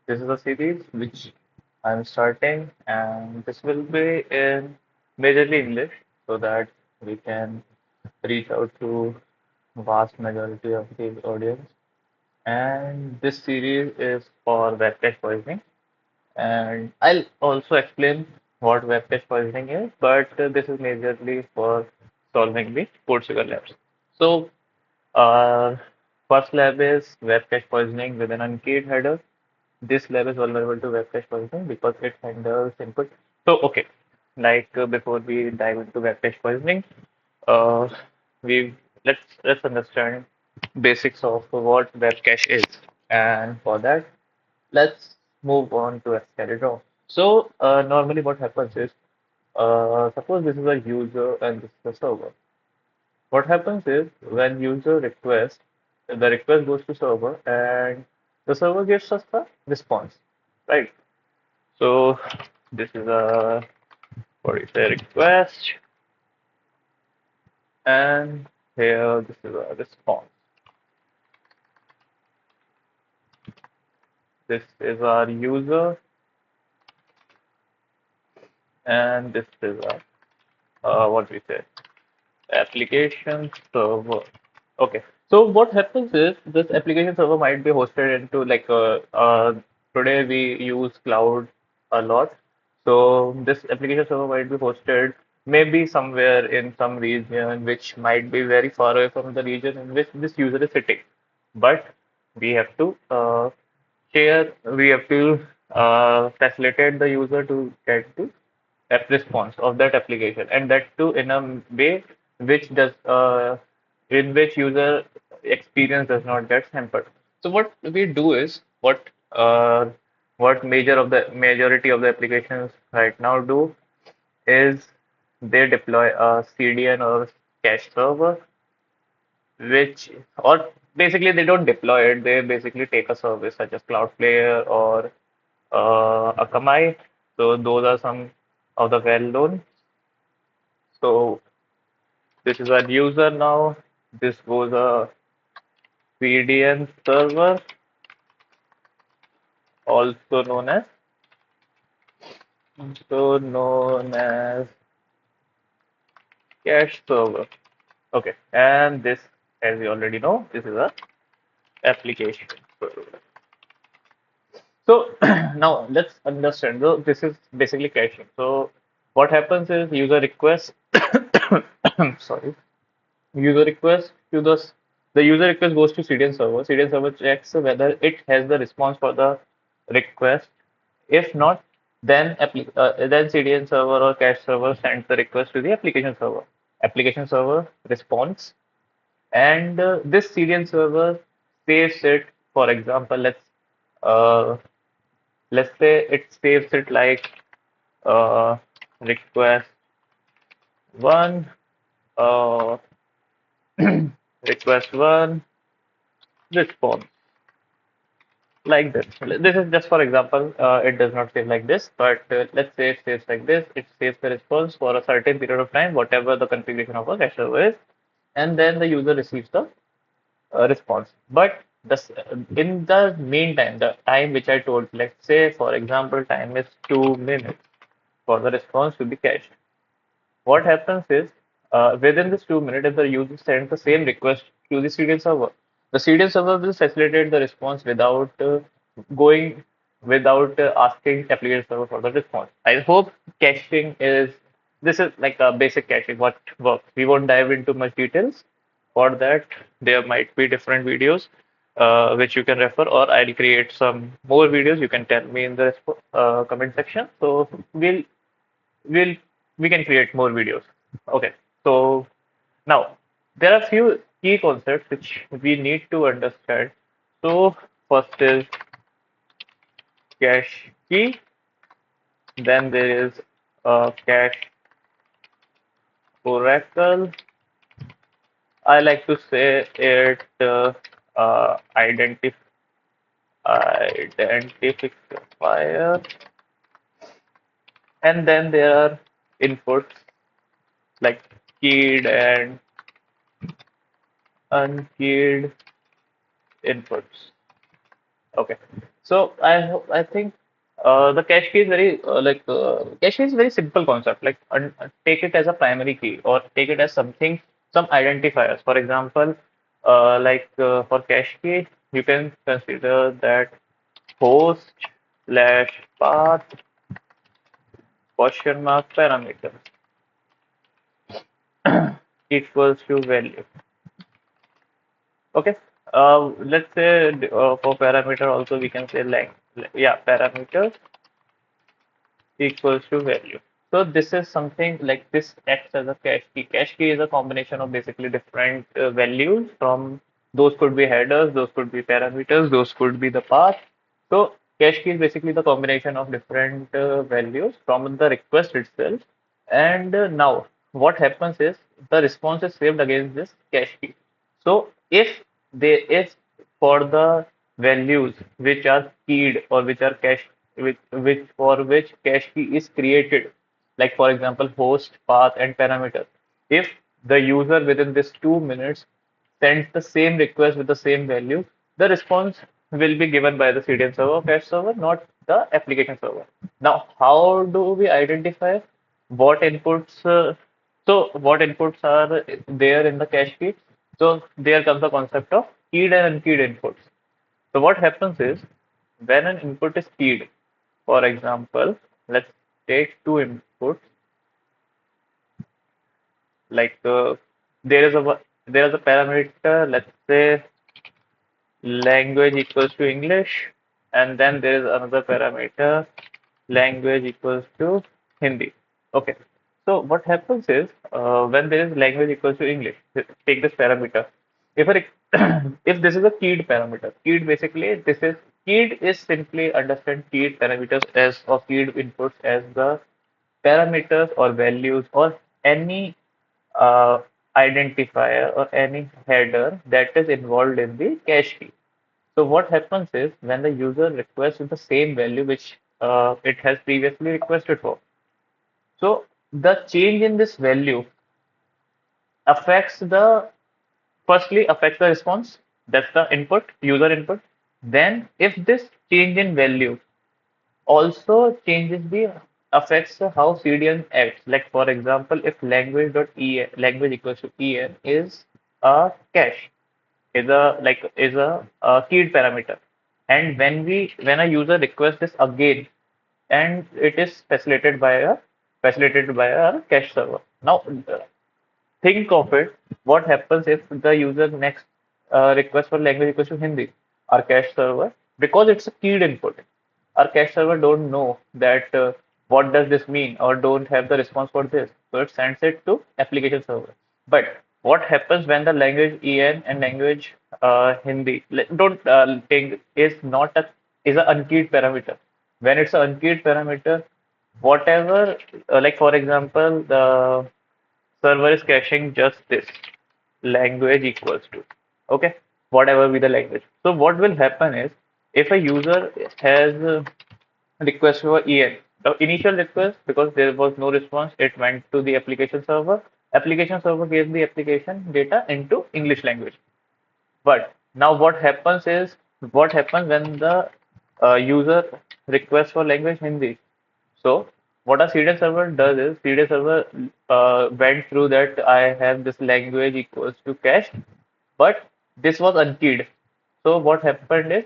This is a series which I'm starting, and this will be in majorly English so that we can reach out to vast majority of the audience. And this series is for web cache poisoning. And I'll also explain what web cache poisoning is, but this is majorly for solving the PortSwigger labs. So, our first lab is web cache poisoning with an unkeyed header. This lab is vulnerable to web cache poisoning because it handles input. So, okay, before we dive into web cache poisoning, uh, we let's understand basics of what web cache is, and for that, let's move on to Escalator. So, normally what happens is, suppose this is a user and this is a server. What happens is when user requests, the request goes to server and the server gives us the response, right? So this is a what is a request, and here this is a response. This is our user, and this is our what we say application server. Okay. So what happens is this application server might be hosted into today we use cloud a lot. So this application server might be hosted maybe somewhere in some region which might be very far away from the region in which this user is sitting. But we have to we have to facilitate the user to get the app response of that application, and that too in a way which does in which user experience does not get hampered. So what we do is what majority of the applications right now do is they deploy a CDN or cache server, which or basically they don't deploy it. They basically take a service such as Cloudflare or Akamai. So those are some of the well-known. So this is our user now. This was a CDN server, also known as cache server. Okay, and this, as you already know, this is a application server. So now let's understand. So this is basically caching. So what happens is user requests. Sorry, user request to the user request goes to CDN server. CDN server checks whether it has the response for the request. If not, then CDN server or cache server sends the request to the application server. Application server responds, and this CDN server saves it. For example, uh, let's say it saves it like uh, request one, uh, request one, response. Like this. This is just for example. It does not save like this, but let's say it saves like this. It saves the response for a certain period of time, whatever the configuration of a cache server is, and then the user receives the response. But in the meantime, the time which I told, let's say for example, time is 2 minutes for the response to be cached. What happens is, within this 2 minutes, if the user sends the same request to the CDN server, the CDN server will facilitate the response going without asking application server for the response. I hope caching is this is like a basic caching what works. We won't dive into much details. For that, there might be different videos which you can refer, or I'll create some more videos. You can tell me in the comment section. So we'll we can create more videos. Okay, so now there are few key concepts which we need to understand. So first is cache key, then there is cache oracle. I like to say it identifier, and then there are inputs like keyed and unkeyed inputs. Okay. So I think the cache key is very cache key is very simple concept. Like take it as a primary key or take it as something some identifiers. For example, for cache key, you can consider that host slash path question mark parameter equals to value. Okay. Let's say for parameter also we can say length. Yeah, parameter equals to value. So this is something like this acts as a cache key. Cache key is a combination of basically different values from those could be headers, those could be parameters, those could be the path. So cache key is basically the combination of different values from the request itself. And now what happens is the response is saved against this cache key. So if there is for the values which are keyed or which are cache which for which cache key is created, like for example host, path, and parameter. If the user within this 2 minutes sends the same request with the same value, the response will be given by the CDN server, cache server, not the application server. Now, how do we identify what inputs? What inputs are there in the cache key? So there comes the concept of keyed and unkeyed inputs. So what happens is when an input is keyed, for example, let's take two inputs like there is a parameter, let's say language equals to English, and then there is another parameter language equals to Hindi. Okay. So what happens is when there is language equals to English, take this parameter. If a, if this is a keyed parameter, keyed basically this is keyed is simply understand keyed parameters as or keyed inputs as the parameters or values or any uh, identifier or any header that is involved in the cache key. So what happens is when the user requests the same value which it has previously requested for. So the change in this value affects the firstly affects the response. That's the input, user input. Then if this change in value also changes the affects how CDN acts. Like for example, if language equals to en is a cache, is a keyed parameter, and when a user requests this again, and it is facilitated by a cache server. Now think of it. What happens if the user next request for language equals to Hindi? Our cache server, because it's a keyed input, our cache server don't know that what does this mean or don't have the response for this. So it sends it to application server. But what happens when the language EN and language Hindi don't think is not a is an unkeyed parameter. When it's an unkeyed parameter, whatever like for example the server is caching just this language equals to okay whatever be the language. So what will happen is if a user has request for en, the initial request, because there was no response, it went to the application server gave the application data into English language. But now what happens when the user requests for language Hindi. So what a CDN server does is CDN server went through that I have this language equals to cache, but this was unkeyed. So what happened is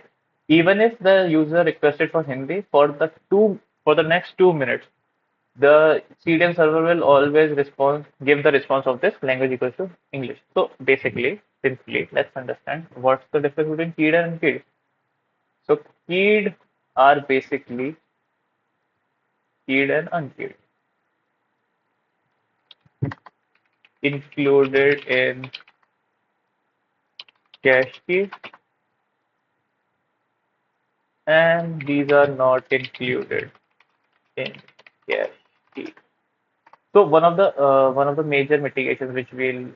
even if the user requested for Hindi for the next 2 minutes, the CDN server will always give the response of this language equals to English. So basically, simply, let's understand what's the difference between keyed and unkeyed. So keyed are basically keyed and unkeyed included in cache key, and these are not included in cache key. So one of the major mitigations which we'll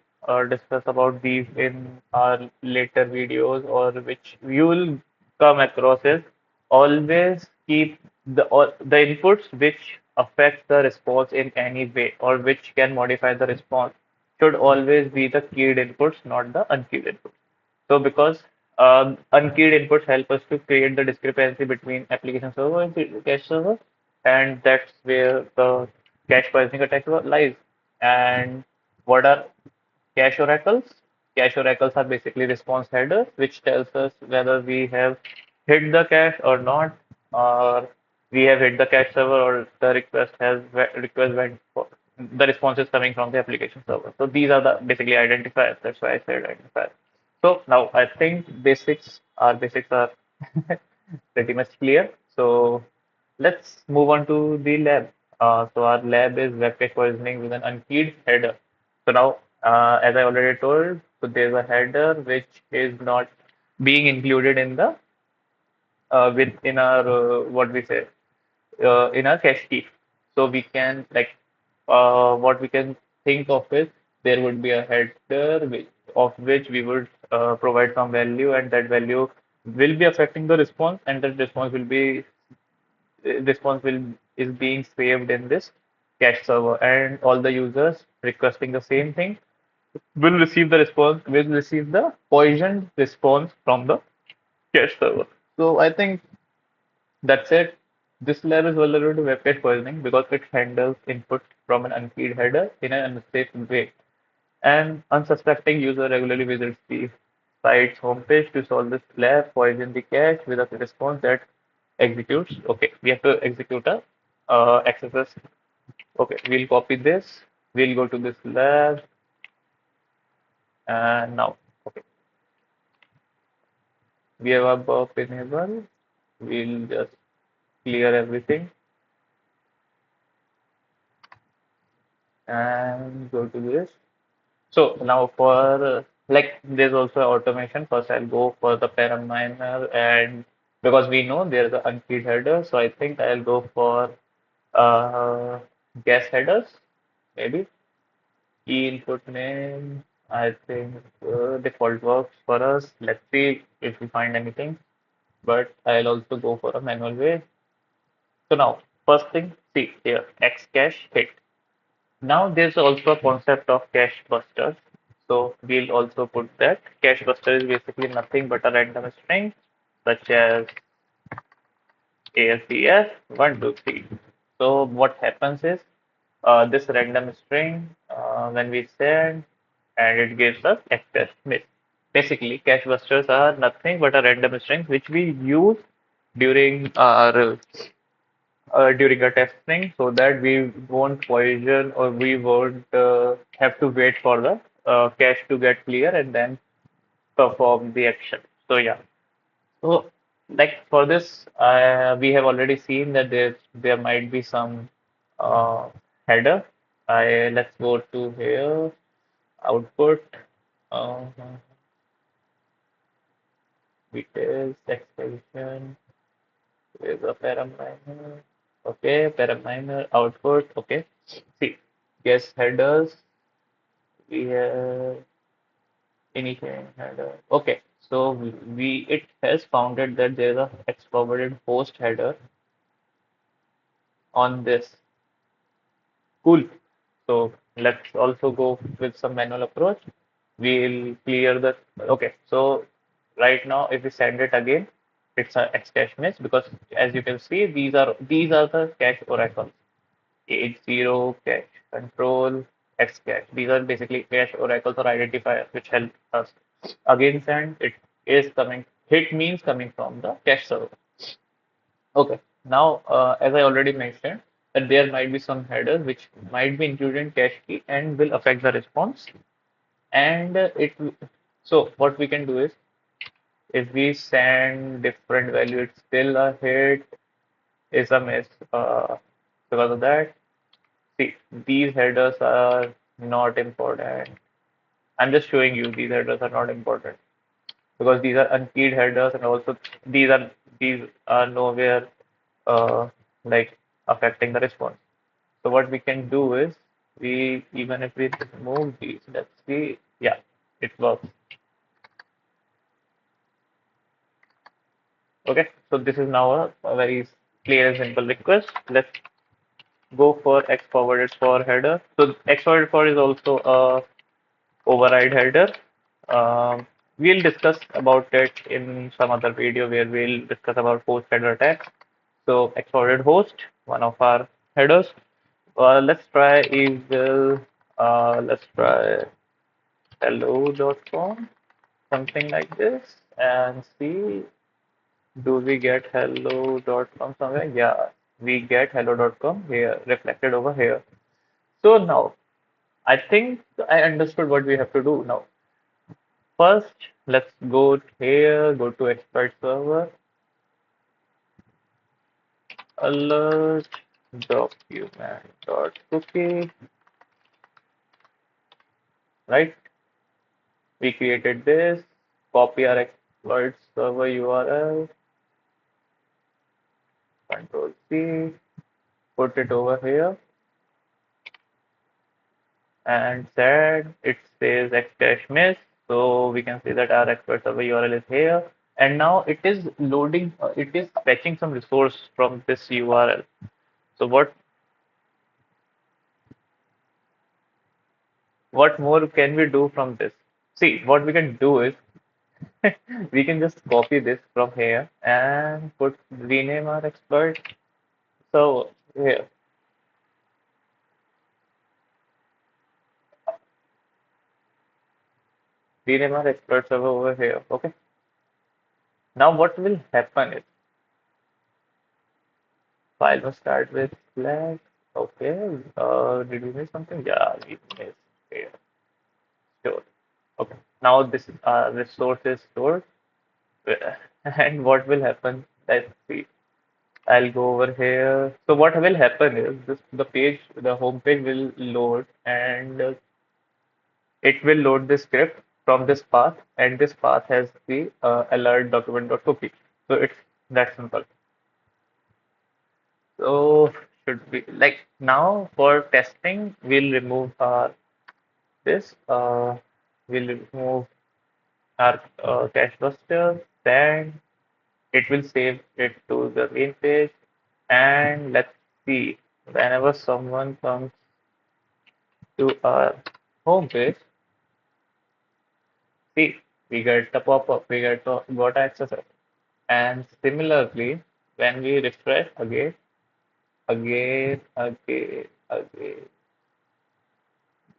discuss about these in our later videos or which you will come across is always keep the inputs which affect the response in any way or which can modify the response should always be the keyed inputs, not the unkeyed inputs. So because Unkeyed inputs help us to create the discrepancy between application server and the cache server, and that's where the cache poisoning attack lies. And what are cache oracles? Cache oracles are basically response headers, which tells us whether we have hit the cache or not, or we have hit the cache server, or the request went for the response is coming from the application server. So these are the basically identifiers. That's why I said identifiers. So now I think basics are pretty much clear. So let's move on to the lab. So our lab is web cache poisoning with an unkeyed header. So now, as I already told, so there's a header which is not being included in the in our what we say in our cache key. So we can like what we can think of is there would be a header of which we would provide some value, and that value will be affecting the response, and that response will is being saved in this cache server, and all the users requesting the same thing will receive the poisoned response from the cache server. So I think that's it. This lab is vulnerable to web cache poisoning because it handles input from an unkeyed header in an unsafe way. An unsuspecting user regularly visits the site's homepage to solve this lab, poison the cache with a response that executes. Okay, we have to execute a XSS. Okay, we'll copy this. We'll go to this lab, and now, okay, we have a burp enable. We'll just clear everything and go to this. So now for like there's also automation. First I'll go for the param miner, and because we know there's an unkeyed header, so I think I'll go for guess headers, maybe key input name. I think default works for us. Let's see if we find anything, but I'll also go for a manual way. So now first thing, see here, X cache hit. Now there's also a concept of cache busters. So we'll also put that. Cache buster is basically nothing but a random string such as ASDF 123. So what happens is this random string when we send and it gives us access miss. Basically, cache busters are nothing but a random string which we use during our during a testing so that we won't poison or we won't have to wait for the cache to get clear and then perform the action. So yeah. So like for this, we have already seen that there might be some uh, header. I let's go to here output uh, details expression with a param. Okay, param output. Okay, see, guess headers. We have anything header. Okay, so we it has founded that there is a X forwarded host header on this. Cool. So let's also go with some manual approach. We'll clear the okay. So right now, if we send it again, it's a X cache miss because as you can see, these are the cache oracles. H0 cache control X cache. These are basically cache oracles or identifiers which help us. Again, send it is coming. Hit means coming from the cache server. Okay. Now, as I already mentioned, that there might be some headers which might be included in cache key and will affect the response. And so what we can do is if we send different value, it's still a hit, is a miss. Because of that, see, these headers are not important. I'm just showing you these headers are not important because these are unkeyed headers and also these are these are nowhere uh, like affecting the response. So what we can do is we even if we remove these, let's see, yeah, it works. Okay, so this is now a very clear and simple request. Let's go for X forwarded for header. So X forwarded for is also a override header. Um, we'll discuss about it in some other video where we'll discuss about host header attacks. So exploited host, one of our headers. Let's try eagle. Let's try hello.com, something like this, and see, do we get hello.com somewhere? Yeah, we get hello.com here reflected over here. So now I think I understood what we have to do now. First, let's go here, go to expert server, alert document dot cookie, right? We created this, copy our exploit server URL, control C, put it over here, and said it says xdash miss. So we can see that our exploit server URL is here. And now it is loading, it is fetching some resource from this URL. So what more can we do from this? See, what we can do is we can just copy this from here and put rename our exploit. So here, rename our exploit server over here. Okay. Now what will happen is file must start with flag. Okay. Did we miss something? Yeah, we missed here. Sure. Okay. Now this resource is stored. And what will happen? Let's see. I'll go over here. So what will happen is the home page will load, and it will load the script from this path, and this path has the alert document.cookie. So it's that simple. So should be like now for testing, we'll remove our this. We'll remove our cache buster. Then it will save it to the main page. And let's see, whenever someone comes to our home page, see, we get the pop-up, we get got access. And similarly, when we refresh again,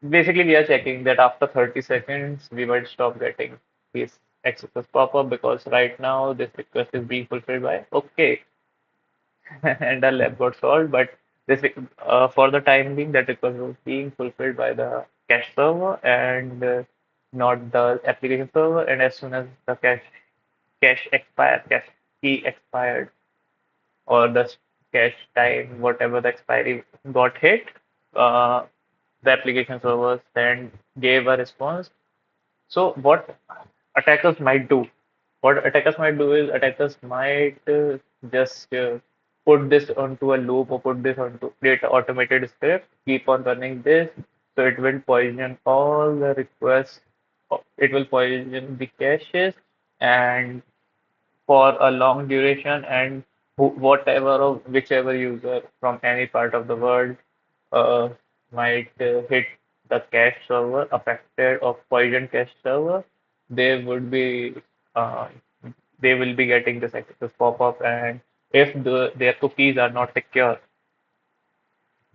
basically we are checking that after 30 seconds, we might stop getting these accesses pop-up because right now this request is being fulfilled by okay, and our lab got solved, but this for the time being that request was being fulfilled by the cache server and not the application server. And as soon as the cache key expired, or the cache time, whatever the expiry got hit, uh, the application server then gave a response. So attackers might do, what attackers might do is attackers might just put this onto a loop or put this onto create an automated script, keep on running this, so it will poison all the requests, it will poison the caches and for a long duration, and whatever or whichever user from any part of the world uh, might hit the cache server affected or poisoned cache server, they would be uh, they will be getting this access pop-up, and if their cookies are not secure,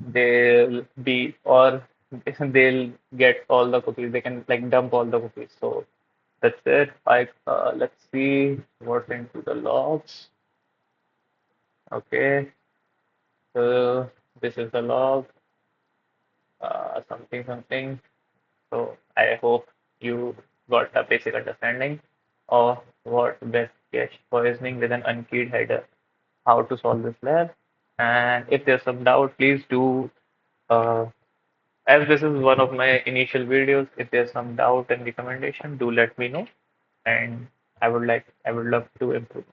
they'll be or they'll get all the cookies. They can like dump all the cookies. So that's it. Let's see what's into the logs. Okay, so this is the log, something something. So I hope you got a basic understanding of what best cache poisoning with an unkeyed header, how to solve this lab. And if there's some doubt, please do. Uh, as this is one of my initial videos, if there's some doubt and recommendation, do let me know, and I would love to improve.